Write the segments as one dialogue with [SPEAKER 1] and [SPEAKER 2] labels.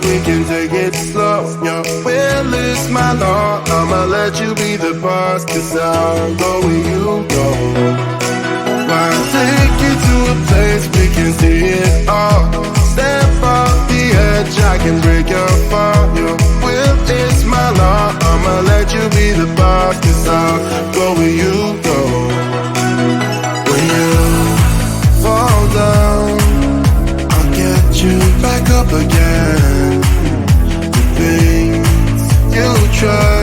[SPEAKER 1] we can take it slow. Your will is my law, I'ma let you be the boss, 'cause I'll go where you go. I'll take you to a place we can see it all. Step off the edge, I can break your fall. Your will is my law, I'ma let you be the boss, 'cause I'll go where you go. When you fall down, I'll get you back up again. The things you try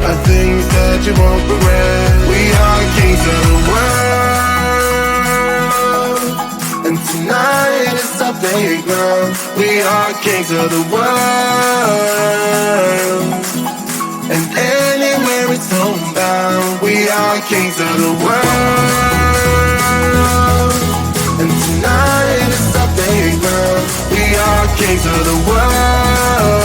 [SPEAKER 1] are things that you won't regret. We are kings of the world, and tonight is our playground. We are kings of the world, and anywhere it's homebound. We are kings of the world, and tonight is our playground. We are kings of the world,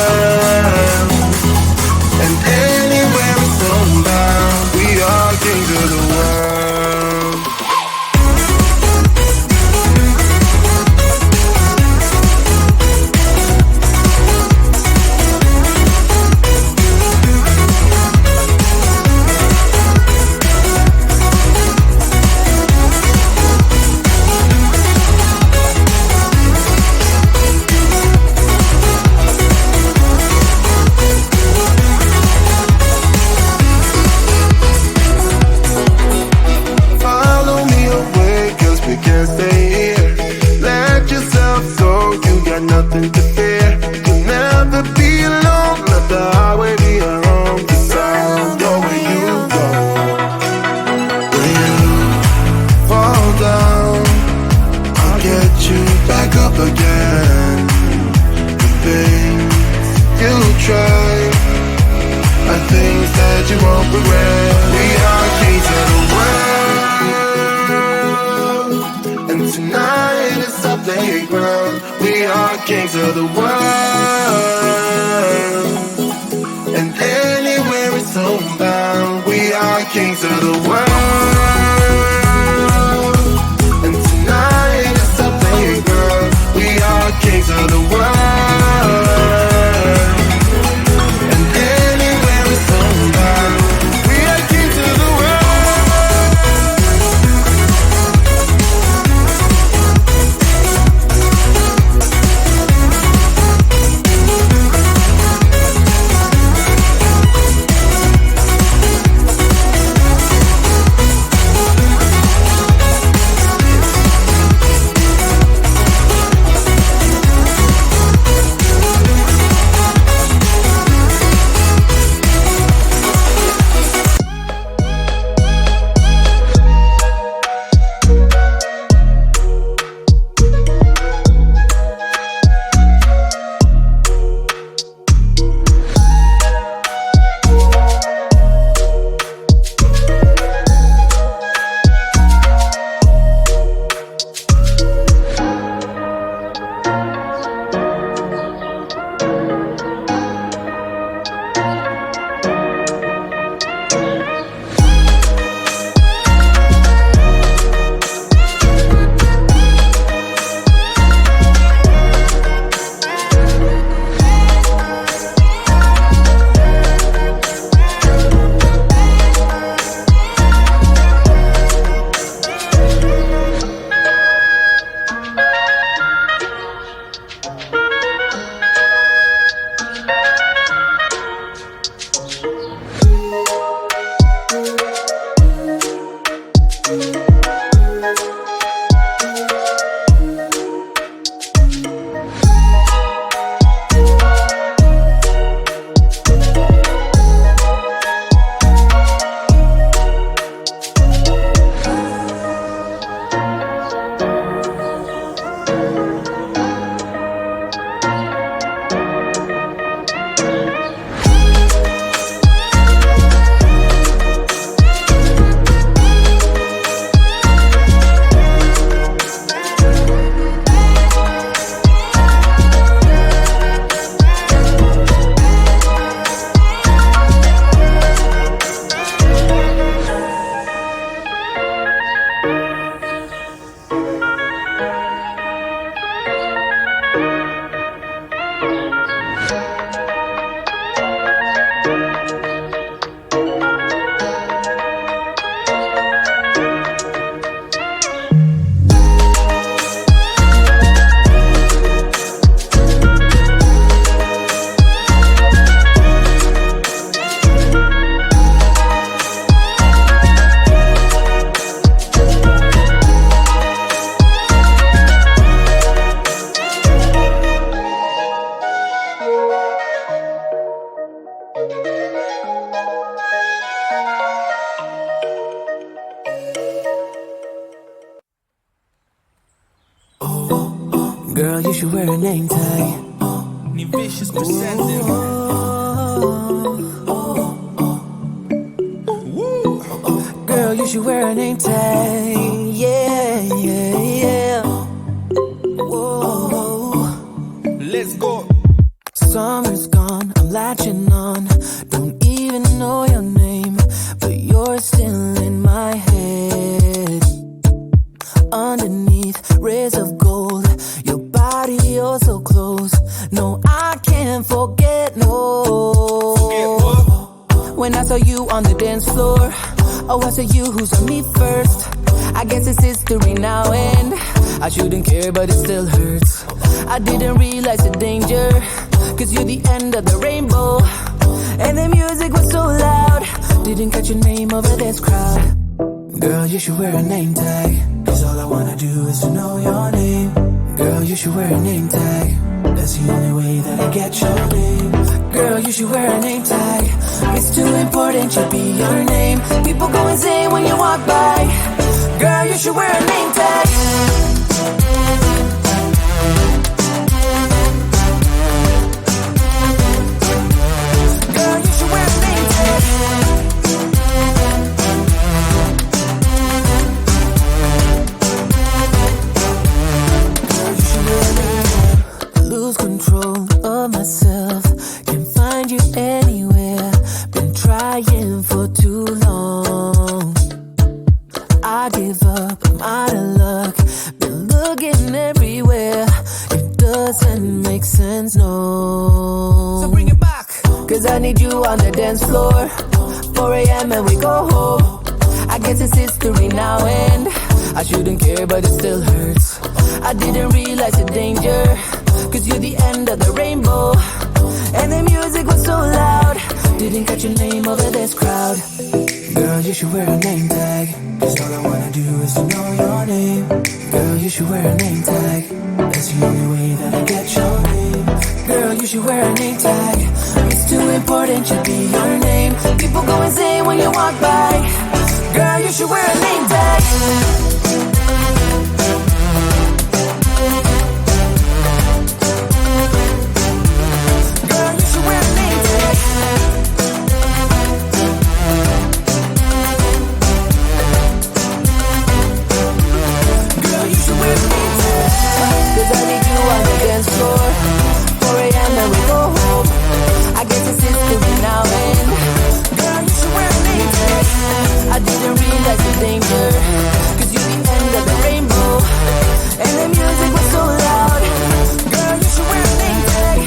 [SPEAKER 1] and anywhere it's homebound. We are kings of the world. Nothing to fear, you'll never be alone. Let the highway be your home, 'cause I'll go where you go. When you fall down, I'll get you back up again. The things you try are things that you won't regret. We are kings of the world, and tonight is our playground. We are kings of the world, and anywhere it's homebound. We are kings of the world, and tonight is our playground. We are kings of the world, and anywhere it's homebound. We are kings of the world.
[SPEAKER 2] should wear a name tag.
[SPEAKER 3] Ni vicious presenting.
[SPEAKER 2] Girl, you should wear a name tag. Yeah, yeah, yeah. Whoa.
[SPEAKER 3] Let's go.
[SPEAKER 2] Summer's gone, I'm latching on. Don't even know your name, but you're still in my head. Underneath rays of gold, your body oh so close. No, I can't forget, no. When I saw you on the dance floor, oh, I saw you who saw me first. I guess it's history now and I shouldn't care, but it still hurts. I didn't realize the danger, cause you're the end of the rainbow. And the music was so loud, didn't catch your name over this crowd. Girl, you should wear a name tag, cause all I wanna do is to know your name. Girl, you should wear a name tag, that's the only way that I get your name. Girl, you should wear a name tag, it's too important to be your name. People go insane when you walk by. Girl, you should wear a name tag. Girl, you should wear a name tag. Girl, you should wear a name tag. Lose control of myself, can't find you anywhere. Been trying for too long. I give up, I'm out of luck. Been looking everywhere, it doesn't make sense, no.
[SPEAKER 3] So bring it back.
[SPEAKER 2] Cause I need you on the dance floor. 4 a.m. and we go home. I guess it's history now and I shouldn't care, but it still hurts. I didn't realize the danger, cause you're the end of the rainbow. And the music was so loud, didn't catch your name over this crowd. Girl, you should wear a name tag, cause all I wanna do is to know your name. Girl, you should wear a name tag, that's the only way that I get your name. Girl, you should wear a name tag, it's too important to be your name. People go insane when you walk by. Girl, you should wear a name tag. Girl, you should wear a name tag. Girl, you should wear a name tag. Cause I need you on the dance floor. 4 a.m. and we go home. I guess it's history now and girl, you should wear a name tag. I didn't realize the danger, cause you're the end of the rainbow. And the music was so loud. Girl, you should wear a name tag.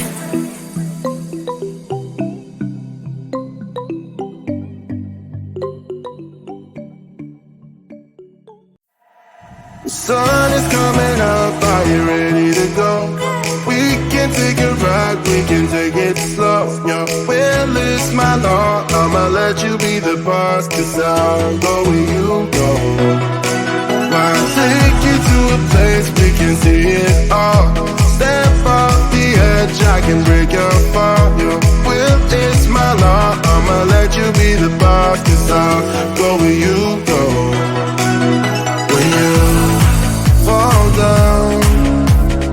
[SPEAKER 1] The sun is coming up, are you ready to go? We can take a ride, we can take it slow. Your will is my law, I'ma let you be the boss, cause I'll go where you go. I'll take you to a place we can see it all. Step off the edge, I can break your fall. Your will is my law, I'ma let you be the boss, cause I'll go where you go. When you fall down,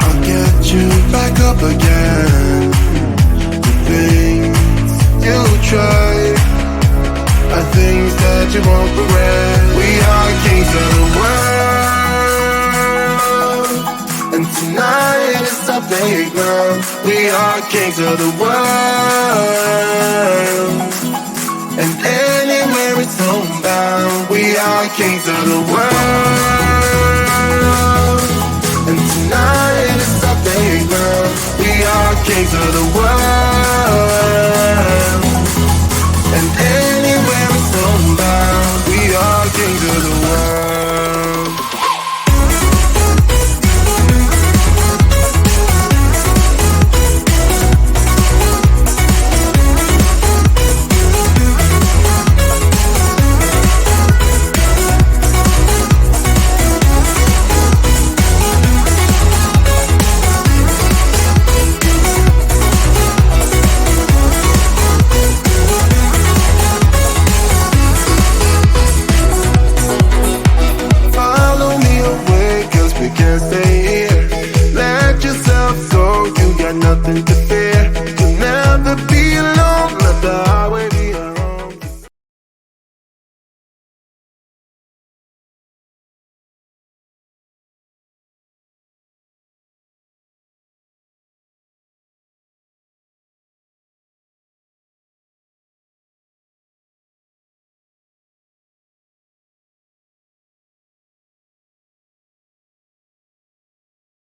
[SPEAKER 1] I'll get you back up again. The things you try are things that you won't regret. We are kings of the world, and tonight is our big night. We are kings of the world, and anywhere it's homebound. We are kings of the world, and tonight is our big night. We are kings of the world, and anywhere it's homebound. We are kings of the world. nothing to fear.